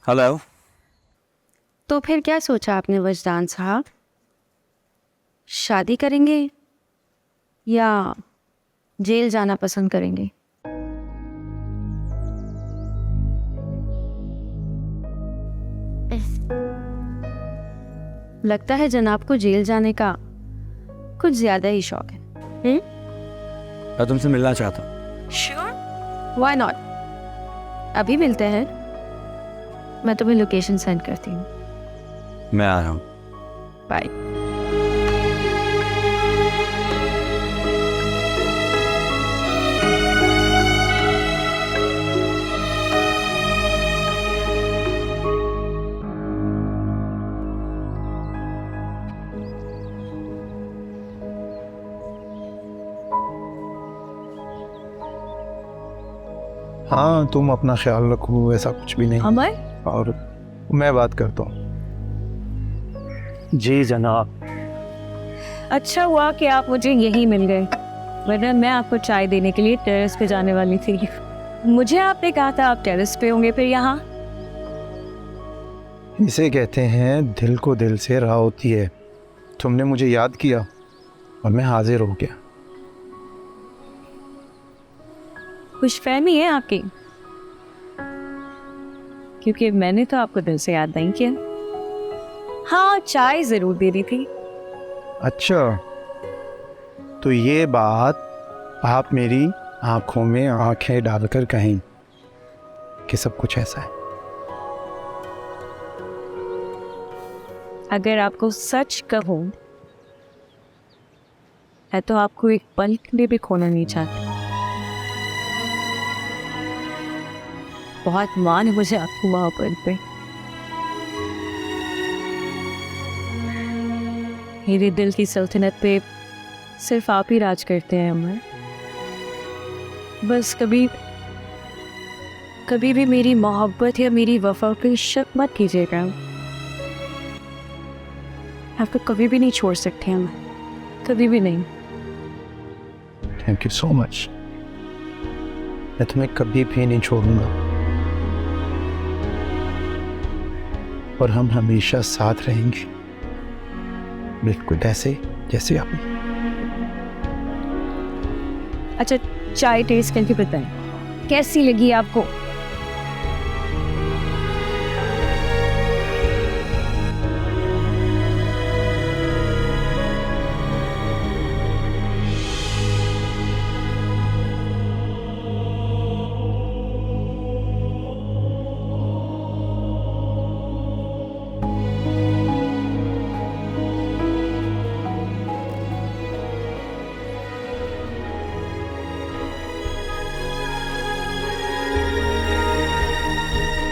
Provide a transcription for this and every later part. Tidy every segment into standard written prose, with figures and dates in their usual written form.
Hello. तो फिर क्या सोचा आपने वजदान साहब? शादी करेंगे या जेल जाना पसंद करेंगे? लगता है जनाब को जेल जाने का कुछ ज्यादा ही शौक है। मैं तुमसे मिलना चाहता हूँ। Sure, why not? अभी मिलते हैं। मैं तुम्हें लोकेशन सेंड करती हूँ। मैं आ रहा हूँ। बाय। हाँ, तुम अपना ख्याल रखो, ऐसा कुछ भी नहीं। अमर, और मैं बात करता हूँ। जी जनाब। अच्छा हुआ कि आप मुझे यहीं मिल गए, वरना मैं आपको चाय देने के लिए टेरेस पे जाने वाली थी। मुझे आपने कहा था आप टेरेस पे होंगे, फिर यहाँ? इसे कहते हैं दिल को दिल से राह होती है। तुमने मुझे याद किया और मैं हाजिर हो गया। खुशफहमी है आपकी, क्योंकि मैंने तो आपको दिल से याद नहीं किया। हाँ, चाय जरूर दे दी थी। अच्छा, तो ये बात आप मेरी आंखों में आंखें डालकर कहें कि सब कुछ ऐसा है। अगर आपको सच कहूं, मैं तो आपको एक पल के लिए भी खोना नहीं चाहती। बहुत मान है मुझे आपकी मोहब्बत पे। मेरे दिल की सल्तनत पे सिर्फ आप ही राज करते हैं अमर। बस कभी कभी भी मेरी मोहब्बत या मेरी वफा पे शक मत कीजिएगा। आपको कभी भी नहीं छोड़ सकते हम, कभी भी नहीं। Thank you so much. मैं तुम्हें कभी भी नहीं छोड़ूंगा और हम हमेशा साथ रहेंगे, बिल्कुल ऐसे जैसे आप। अच्छा, चाय टेस्ट करके बताएं कैसी लगी आपको?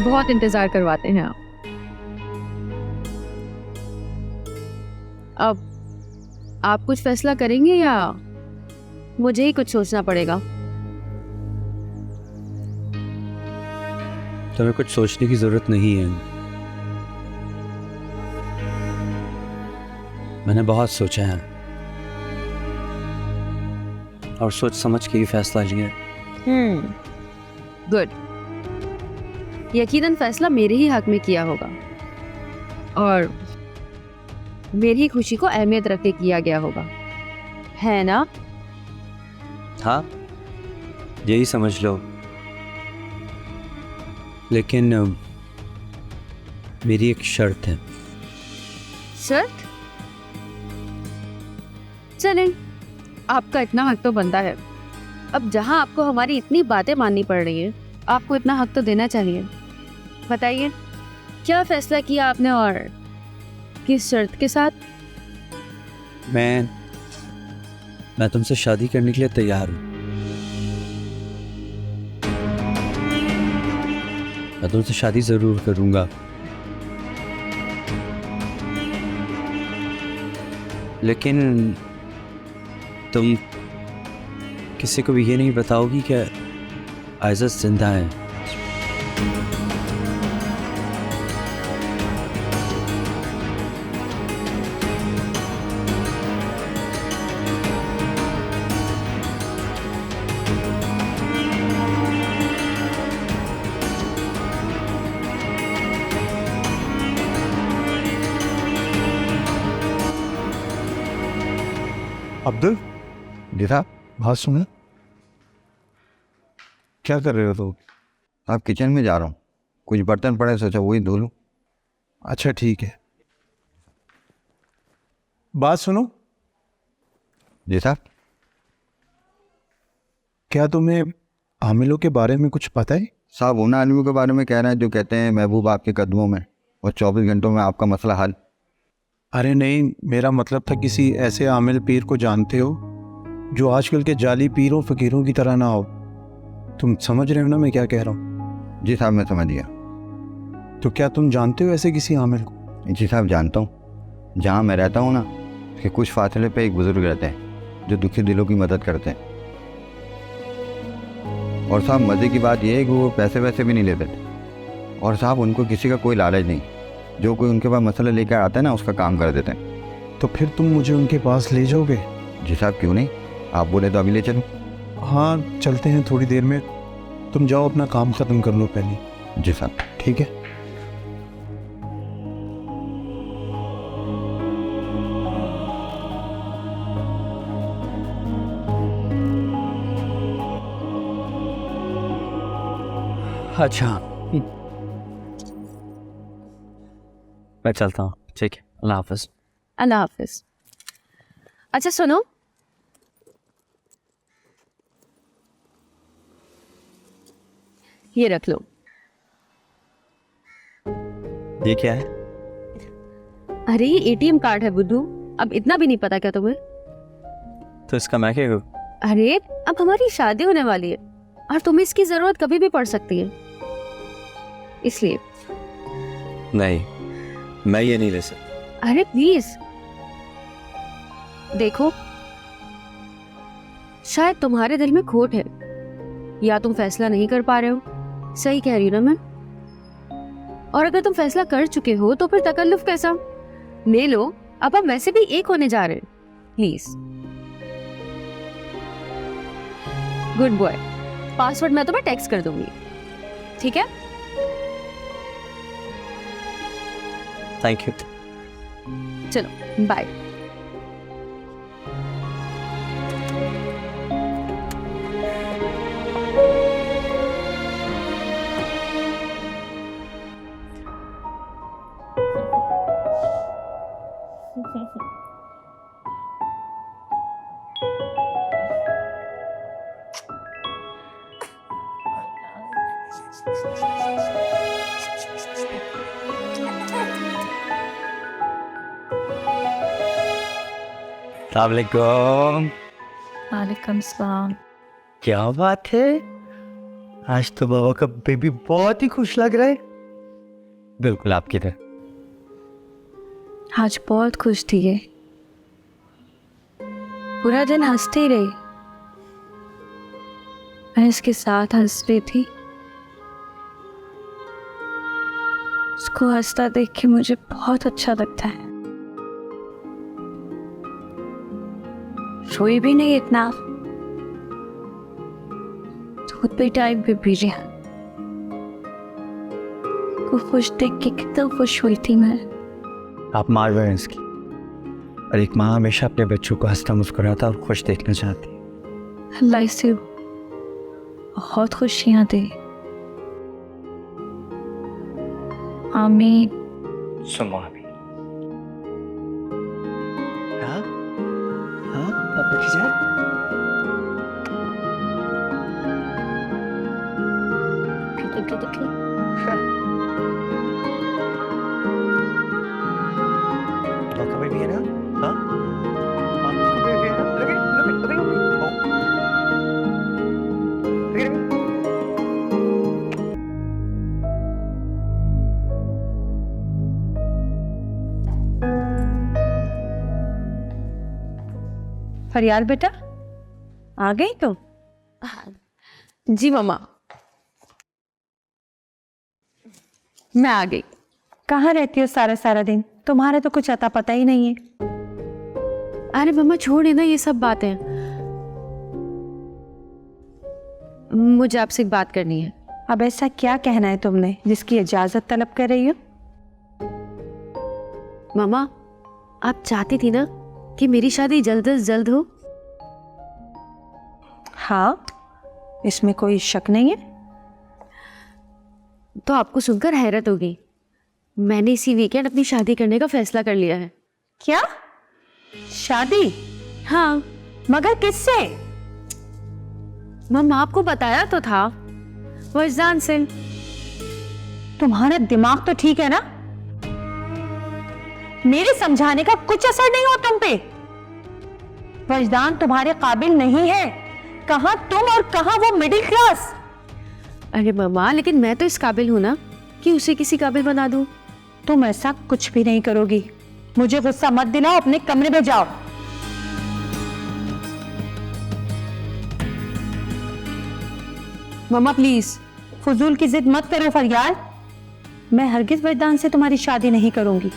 बहुत इंतजार करवाते हैं आप। अब आप कुछ फैसला करेंगे या मुझे ही कुछ सोचना पड़ेगा? तुम्हें कुछ सोचने की जरूरत नहीं है। मैंने बहुत सोचा है और सोच समझ के ही फैसला लिया है। गुड। यकीनन फैसला मेरे ही हक में किया होगा और मेरी ही खुशी को अहमियत रख के किया गया होगा, है ना? हाँ, यही समझ लो। लेकिन मेरी एक शर्त है। शर्त? चलें, आपका इतना हक तो बनता है। अब जहां आपको हमारी इतनी बातें माननी पड़ रही है, आपको इतना हक तो देना चाहिए। बताइए, क्या फैसला किया आपने और किस शर्त के साथ? मैं तुमसे शादी करने के लिए तैयार हूं। मैं तुमसे शादी जरूर करूंगा, लेकिन तुम किसी को भी ये नहीं बताओगी कि आइज़त जिंदा है। अब्दुल, जी साहब। बात सुनो। क्या कर रहे हो तुम? आप किचन में जा रहा हूँ, कुछ बर्तन पड़े सोचा वही धो लूँ। अच्छा ठीक है। बात सुनो। जी साहब। क्या तुम्हें आमिलों के बारे में कुछ पता है? साहब उन आदमियों के बारे में कह रहे हैं जो कहते हैं महबूब आपके कदमों में और 24 घंटों में आपका मसला हल। अरे नहीं, मेरा मतलब था किसी ऐसे आमिल पीर को जानते हो जो आजकल के जाली पीरों फकीरों की तरह ना हो। तुम समझ रहे हो ना मैं क्या कह रहा हूँ? जी साहब मैं समझ गया। तो क्या तुम जानते हो ऐसे किसी आमिल को? जी साहब जानता हूँ। जहाँ मैं रहता हूँ ना, उसके कुछ फासले पे एक बुजुर्ग रहते हैं जो दुखी दिलों की मदद करते हैं। और साहब मज़े की बात यह है कि वो पैसे वैसे भी नहीं लेते थे। और साहब उनको किसी का कोई लालच नहीं, जो कोई उनके पास मसला लेकर आता है ना उसका काम कर देते हैं। तो फिर तुम मुझे उनके पास ले जाओगे? जी साहब क्यों नहीं, आप बोले तो अभी ले चलूँ। हाँ चलते हैं थोड़ी देर में। तुम जाओ अपना काम ख़त्म कर लो पहले। जी साहब। ठीक है। अच्छा मैं चलता हूँ, ठीक है, अल्लाह हाफिज। अल्लाह हाफिज। अच्छा सुनो, ये रख लो। ये क्या है? अरे ये एटीएम कार्ड है बुद्धू, अब इतना भी नहीं पता क्या तुम्हें? तो इसका मैं क्या करूँ? अरे अब हमारी शादी होने वाली है और तुम्हें इसकी जरूरत कभी भी पड़ सकती है, इसलिए। नहीं, मैं ये नहीं ले सकता। अरे प्लीज देखो, शायद तुम्हारे दिल में खोट है या तुम फैसला नहीं कर पा रहे हो। सही कह रही हूं ना मैं? और अगर तुम फैसला कर चुके हो तो फिर तकल्लुफ कैसा? ले लो, अब हम वैसे भी एक होने जा रहे हैं, प्लीज। Good boy. पासवर्ड मैं तुम्हें टेक्स्ट कर दूंगी, ठीक है? Thank you. चलो बाय। अस्सलामुअलैकुम। वालेकुम सलाम। क्या बात है, आज तो बाबा का बेबी बहुत ही खुश लग रहा है। बिल्कुल आपकी तरह। आज बहुत खुश थी ये, पूरा दिन हंसती रही। मैं इसके साथ हंस रही थी। उसको हंसता देख के मुझे बहुत अच्छा लगता है। रोई भी नहीं इतना, दूध भी टाइम पे पी रही। को खुश देख के कितना खुश हुई थी मैं। आप माँ हैं इसकी, और एक माँ हमेशा अपने बच्चों को हंसता मुस्कुराता और खुश देखना चाहती है। अल्लाह इसे बहुत खुशियाँ दे। आमीन। सुनो अभी। हाँ हाँ, पापा की जान। पापा बेबी है ना? हाँ पापा बेबी है ना? Look at oh. Look at me. फरियाल बेटा, आ गई तुम? जी मम्मा, मैं आ गई। कहाँ रहती हो सारा सारा दिन? तुम्हारा तो कुछ अता पता ही नहीं है। अरे मम्मा छोड़े ना ये सब बातें, मुझे आपसे एक बात करनी है। अब ऐसा क्या कहना है तुमने जिसकी इजाजत तलब कर रही हो? मम्मा आप चाहती थी ना कि मेरी शादी जल्द से जल्द हो? हाँ, इसमें कोई शक नहीं है। तो आपको सुनकर हैरत होगी, मैंने इसी वीकेंड अपनी शादी करने का फैसला कर लिया है। क्या? शादी? हाँ मगर किससे? मम्मा, आपको बताया तो था, वजदान से। तुम्हारा दिमाग तो ठीक है ना? मेरे समझाने का कुछ असर नहीं हो तुम पे। वजदान तुम्हारे काबिल नहीं है। कहां तुम और कहां वो मिडिल क्लास। अरे मम्मा, लेकिन मैं तो इस काबिल हूं ना कि उसे किसी काबिल बना दूं। तुम ऐसा कुछ भी नहीं करोगी। मुझे गुस्सा मत दिलाओ, अपने कमरे में जाओ। मम्मा प्लीज। फजूल की जिद मत करो फरियाद। मैं हरगिज वजदान से तुम्हारी शादी नहीं करूंगी।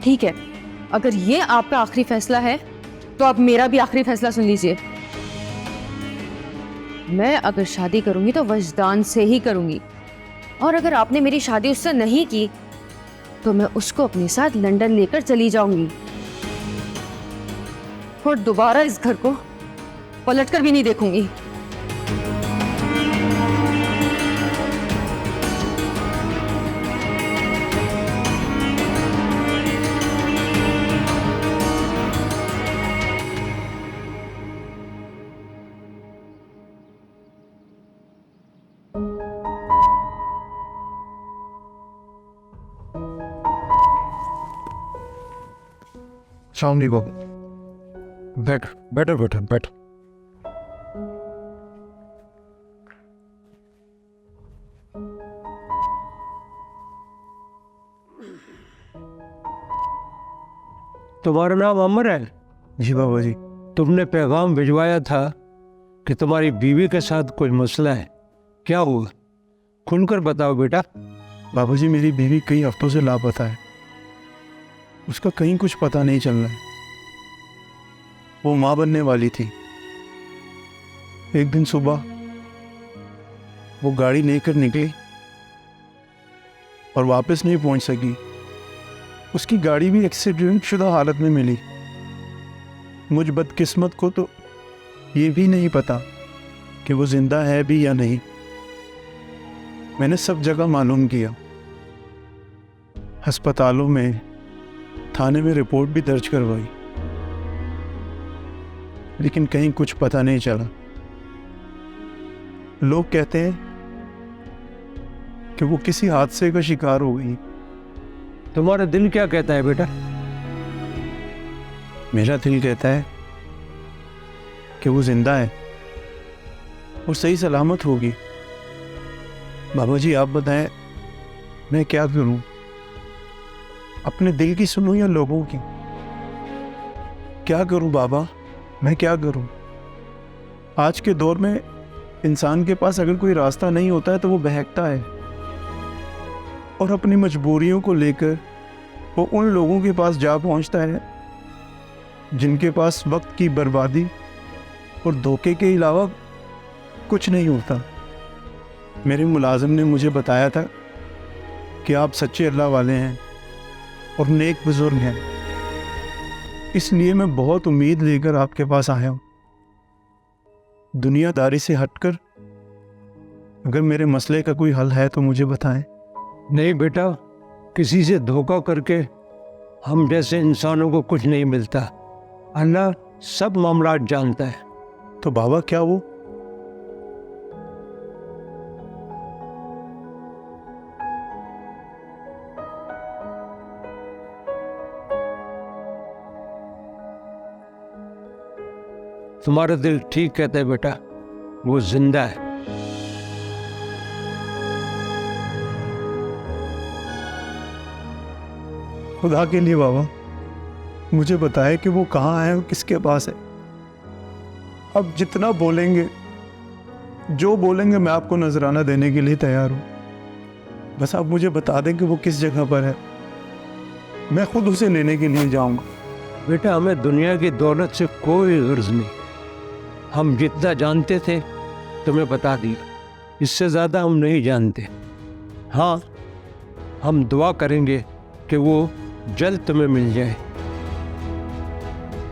ठीक है, अगर ये आपका आखिरी फैसला है तो अब मेरा भी आखिरी फैसला सुन लीजिए। मैं अगर शादी करूंगी तो वजदान से ही करूंगी, और अगर आपने मेरी शादी उससे नहीं की तो मैं उसको अपने साथ लंदन लेकर चली जाऊंगी और दोबारा इस घर को पलटकर भी नहीं देखूंगी। शामली को बैठ, बैठो बैठो बैठो। तुम्हारा नाम अमर है? जी बाबा जी। तुमने पैगाम भिजवाया था कि तुम्हारी बीवी के साथ कोई मसला है, क्या हुआ? खुलकर बताओ बेटा। बाबा जी, मेरी बीवी कई हफ्तों से लापता है। उसका कहीं कुछ पता नहीं चल रहा है। वो माँ बनने वाली थी। एक दिन सुबह वो गाड़ी लेकर निकली और वापस नहीं पहुंच सकी। उसकी गाड़ी भी एक्सीडेंट शुदा हालत में मिली। मुझ बदकिस्मत को तो ये भी नहीं पता कि वो जिंदा है भी या नहीं। मैंने सब जगह मालूम किया, अस्पतालों में, थाने में रिपोर्ट भी दर्ज करवाई, लेकिन कहीं कुछ पता नहीं चला। लोग कहते हैं कि वो किसी हादसे का शिकार हो गई। तुम्हारा दिल क्या कहता है बेटा? मेरा दिल कहता है कि वो जिंदा है और सही सलामत होगी। बाबा जी, आप बताएं मैं क्या करूं? अपने दिल की सुनूं या लोगों की? क्या करूं बाबा, मैं क्या करूं? आज के दौर में इंसान के पास अगर कोई रास्ता नहीं होता है तो वो बहकता है और अपनी मजबूरियों को लेकर वो उन लोगों के पास जा पहुंचता है जिनके पास वक्त की बर्बादी और धोखे के अलावा कुछ नहीं होता। मेरे मुलाजिम ने मुझे बताया था कि आप सच्चे अल्लाह वाले हैं और नेक बुजुर्ग हैं, इसलिए मैं बहुत उम्मीद लेकर आपके पास आया हूँ। दुनियादारी से हटकर अगर मेरे मसले का कोई हल है तो मुझे बताएं। नहीं बेटा, किसी से धोखा करके हम जैसे इंसानों को कुछ नहीं मिलता। अल्लाह सब मामला जानता है। तो बाबा, क्या वो तुम्हारा दिल ठीक कहता है बेटा, वो जिंदा है। खुदा के लिए बाबा मुझे बताए कि वो कहाँ है और किसके पास है। अब जितना बोलेंगे, जो बोलेंगे, मैं आपको नजराना देने के लिए तैयार हूँ। बस आप मुझे बता दें कि वो किस जगह पर है, मैं खुद उसे लेने के लिए जाऊंगा। बेटा, हमें दुनिया की दौलत से कोई गर्ज नहीं। हम जितना जानते थे तुम्हें बता दिया, इससे ज़्यादा हम नहीं जानते। हाँ, हम दुआ करेंगे कि वो जल्द तुम्हें मिल जाए।